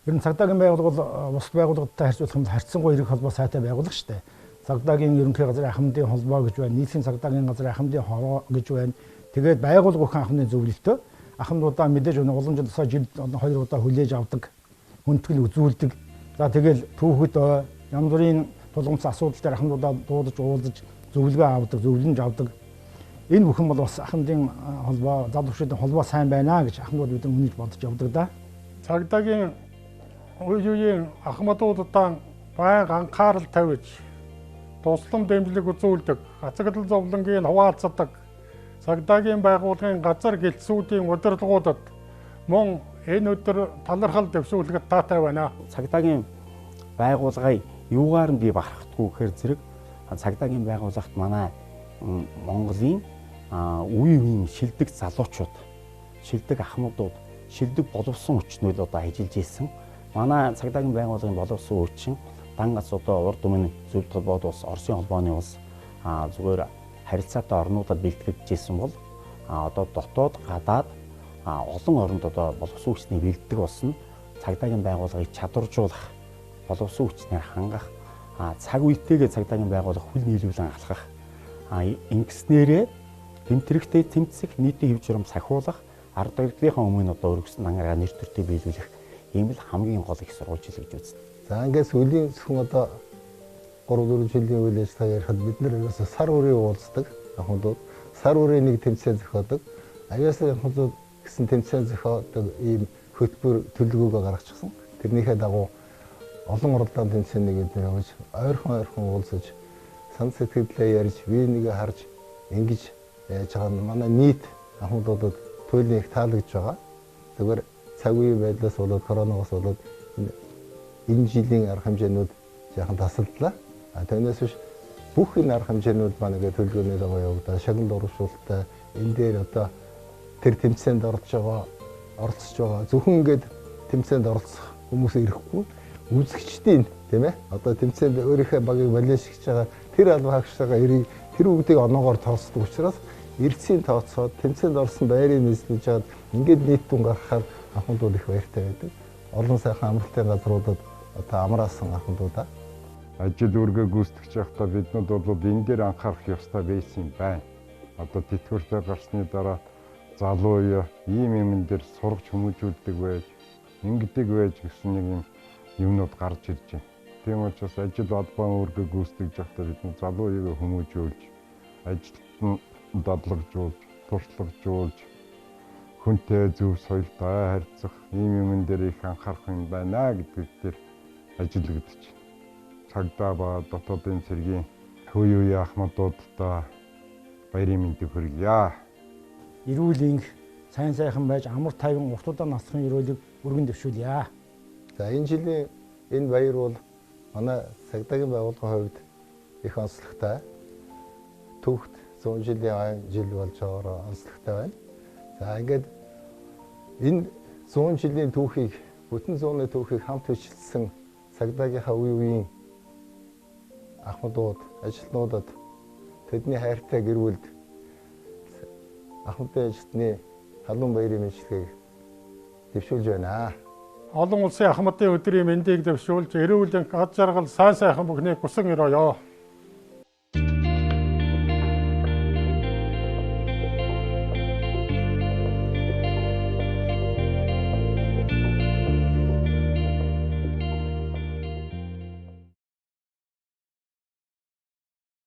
Ер нь цагдаагийн байгууллага бол бус байгууллагатай харьцуулах юм бол харьцангуй эрэг холбоо сайтай байгууллага шүү дээ. Цагдаагийн ерөнхий газрын ахмадын холбоо гэж байна, нийслэлийн цагдаагийн газрын ахмадын хороо гэж байна. Тэгээд байгууллага бүхэн ахмадын зөвлөлтөө ахмадуудаа мэдээж улам жил тусаа жил 2 удаа хүлээж авдаг, хүндэтгэл үзүүлдэг. За тэгэл түүхэд янз бүрийн тулгымц асуудал дээр ахмадуудаа дуудаж уулзаж зөвлөгөө авдаг, зөвлөмж авдаг. Энэ бүхэн бол бас ахмадын холбоо, залуучуудын холбоо сайн байна гэж ахмадууд бид нар үнэж бодож явдаг да. Цагдаагийн үеийн ахмадуудаа байнга анхаарал тавьж туслан дэмжлэг үзүүлдэг, ацагдал зовлонгийн хуваалцдаг, цагдаагийн байгууллагын газар гэлтсүүдийн удирдлагуудад мөн энэ өдөр талархал дэвшүүлэхэд таатай байна. Цагдаагийн байгууллагыг юугаар нь бий барахдаггүй гэхээр зэрэг цагдаагийн байгууллагт манай Монголын үеийн шилдэг залуучууд, шилдэг ахмадууд, шилдэг боловсон хүчнүүд одоо ажиллаж ирсэн. Манай цагдаагийн байгууллагын боловсон хүчин дангас одоо урд өмнө зөвлөлт холбоод улс, Оросын холбооны улс зүгээр харилцаатай орнуудад бэлтгэж ирсэн бол одоо дотоод гадаад олон оронд одоо боловсон хүчний бэлддэг болсон цагдаагийн байгууллагыг чадваржуулах, боловсон хүчнээр хангах, цаг үетэйгээ цагдаагийн байгууллага хүл нийлүүлэн алхах, ингэснээрээ тэмцэрэгтэй тэмцэх, нийтийн хэв журам сахиулах, ард иргэдийнхээ өмнө одоо өргөсөн ангараа нэр төртөй биелүүлэх ийм л хамгийн гол их сурвалж хэл гэж үзнэ. За ингээс үеийн зөвхөн одоо 3-4 жилийн үйл ажиллагаа ярихад бид нэр ерөөсө сар үрийн уулздаг ахмадууд, сар үрийн нэг тэмцээн зохиодог, аяасан ахмадууд гэсэн тэмцээн зохиодог ийм хөтөлбөр төлөвлөгөөгөө гаргачихсан. Тэрнийхээ дагуу олон уралдаан тэмцээнийг эдгээр явуулж ойрхон уулзаж сан сэтгэлдээ ярьж бие нэгэ харж ингэж яаж байгаа нь манай нийт ахмадуудад туйлын их таалагдж байгаа. Зүгээр цаг үеийн байдлаас болоод коронавигоос болоод энэ жилийн арга хэмжээнүүд яахан тасалдлаа. Түүнээс биш бүх энэ арга хэмжээнүүд манай төлөвлөгөөний дагуу явагдаа шагнал урамшуулалттай энэ дээр одоо тэр тэмцээнд оролцож байгаа зөвхөн ингээд тэмцээнд оролцох хүмүүс ирэхгүй үзэгчдийн тийм ээ одоо тэмцээнд өөрийнхөө багийг балиашгиж байгаа тэр албан хаагчтайгаа ирээ тэр бүгдийг оноогоор тооцдог учраас эрдэсийн тооцоод тэмцээнд орсон байрыг нийслүүлж чад ингээд нийт дүн гаргахаар ахмадууд их баяртай байдаг. Олон сайхан амралтын газруудад одоо амраасан ахмадуудаа ажил үргээ гүйцэтгэж байхдаа биднүүд бол энэ дээр анхаарах ёстой байсан юм байна. Одоо тэтгэвртэй гарсны дараа залуу үе ийм юмн дээр сургаж хүмүүжүүлдэг байж, ингэдэг байж гэсэн нэг юм юмнууд гарч ирж байна. Тийм учраас ажил албан үргээ гүйцэтгэж байхдаа бид залуу үеийг хүмүүжүүлж, ажилд дадлагжуулж, туршлагажуулж, хүнтэй зөв соёлтой харьцах ийм юмн дээр их анхаарах юм байна гэдэг дээр ажиллагдаж байна. Цагдаа ба дотоодын цэргийн үе ахмадуудаа баярын мэндийг хүргье. Эрүүл энх сайн сайхан байж амар тайван уртудаа насхын өрөөлөг өргөн дэвшүүлье. За энэ жилийн энэ баяр бол манай цагдаагийн байгууллагын хувьд их онцлогтой. Түүхт 100 жилийн жил болж байгаагаар онцлогтой байна. За ингээд энэ 100 жилийн түүхийг, бүтэн 100-ны түүхийг хамт хичилсэн цагдаагийнхаа үеийн ахмадууд, ажилтнуудад тэдний хайртай гэр бүлд ахмадын ажилтны халуун баярын мэндчилгээг дэвшүүлж байна. Олон улсын ахмадын өдрийн мэндийг дэвшүүлж эрүүл энх ад жаргал сайн сайхан бүхнийг хүсэн өрөөё.